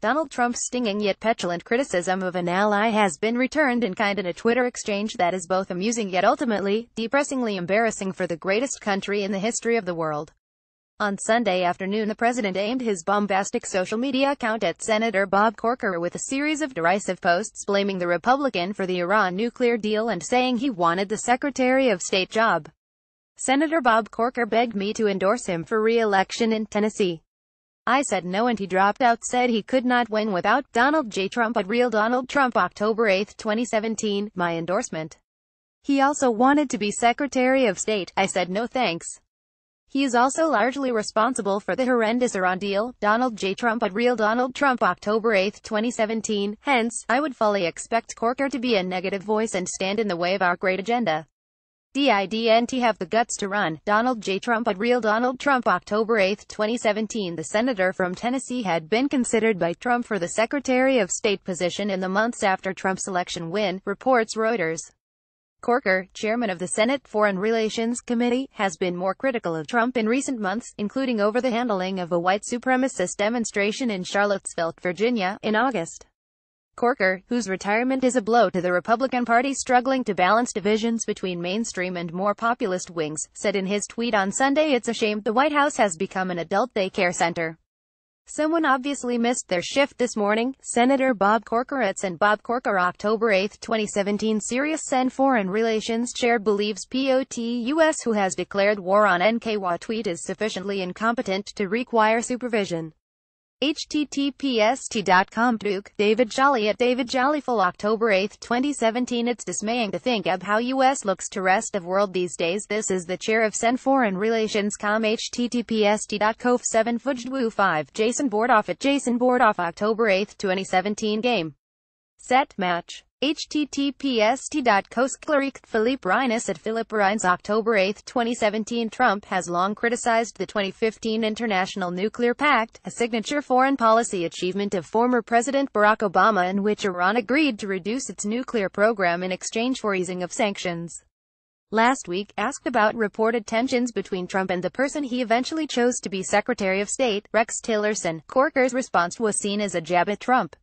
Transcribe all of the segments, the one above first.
Donald Trump's stinging yet petulant criticism of an ally has been returned in kind in a Twitter exchange that is both amusing yet ultimately, depressingly embarrassing for the greatest country in the history of the world. On Sunday afternoon, the president aimed his bombastic social media account at Senator Bob Corker with a series of derisive posts blaming the Republican for the Iran nuclear deal and saying he wanted the Secretary of State job. Senator Bob Corker begged me to endorse him for re-election in Tennessee. I said no and he dropped out, said he could not win without Donald J. Trump at Real Donald Trump October 8, 2017, my endorsement. He also wanted to be Secretary of State. I said no thanks. He is also largely responsible for the horrendous Iran deal, Donald J. Trump at Real Donald Trump October 8, 2017, hence, I would fully expect Corker to be a negative voice and stand in the way of our great agenda. Didn't have the guts to run. Donald J. Trump at Real Donald Trump October 8, 2017. The senator from Tennessee had been considered by Trump for the Secretary of State position in the months after Trump's election win, reports Reuters. Corker, chairman of the Senate Foreign Relations Committee, has been more critical of Trump in recent months, including over the handling of a white supremacist demonstration in Charlottesville, Virginia, in August. Corker, whose retirement is a blow to the Republican Party struggling to balance divisions between mainstream and more populist wings, said in his tweet on Sunday, "It's a shame the White House has become an adult daycare center. Someone obviously missed their shift this morning." Senator Bob Corker at Sen. Bob Corker October 8, 2017. Serious Sen. Foreign Relations Chair believes POTUS who has declared war on NKY tweet is sufficiently incompetent to require supervision. https://t.com Duke, David Jolly at David Jollyful October 8, 2017. It's dismaying to think of how US looks to rest of world these days. This is the chair of Sen. Foreign Relations com https://t.cov7fujdwu5 Jason Bordoff at Jason Bordoff October 8, 2017. Game. Set. Match. https://t.cosklerik Philippe Reines at Philip Reines October 8, 2017. Trump has long criticized the 2015 International Nuclear Pact, a signature foreign policy achievement of former President Barack Obama in which Iran agreed to reduce its nuclear program in exchange for easing of sanctions. Last week, asked about reported tensions between Trump and the person he eventually chose to be Secretary of State, Rex Tillerson, Corker's response was seen as a jab at Trump.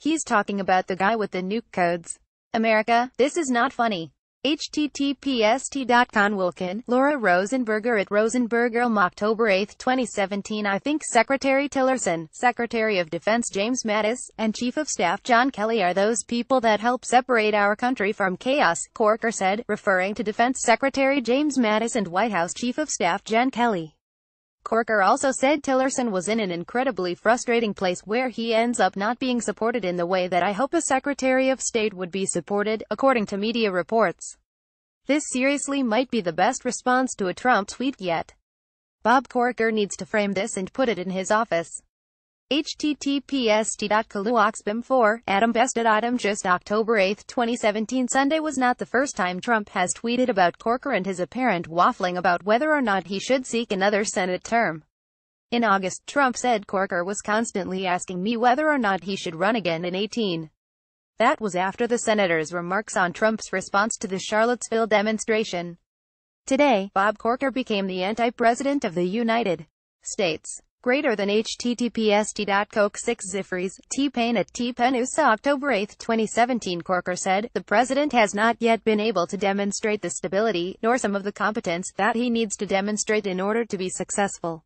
"He's talking about the guy with the nuke codes. America, this is not funny." https://t.conwilkin, Laura Rosenberger at Rosenberger October 8, 2017. I think Secretary Tillerson, Secretary of Defense James Mattis, and Chief of Staff John Kelly are those people that help separate our country from chaos, Corker said, referring to Defense Secretary James Mattis and White House Chief of Staff John Kelly. Corker also said Tillerson was in an incredibly frustrating place where he ends up not being supported in the way that I hope a Secretary of State would be supported, according to media reports. This seriously might be the best response to a Trump tweet yet. Bob Corker needs to frame this and put it in his office. https://t.kaluoxbim4 Adam Best at Item Just October 8, 2017. Sunday was not the first time Trump has tweeted about Corker and his apparent waffling about whether or not he should seek another Senate term. In August, Trump said Corker was constantly asking me whether or not he should run again in 2018. That was after the senator's remarks on Trump's response to the Charlottesville demonstration. Today, Bob Corker became the anti-president of the United States. Greater than https://t.coke6zifries, T-Pain at T-Penusa October 8, 2017. Corker said, "The president has not yet been able to demonstrate the stability, nor some of the competence, that he needs to demonstrate in order to be successful."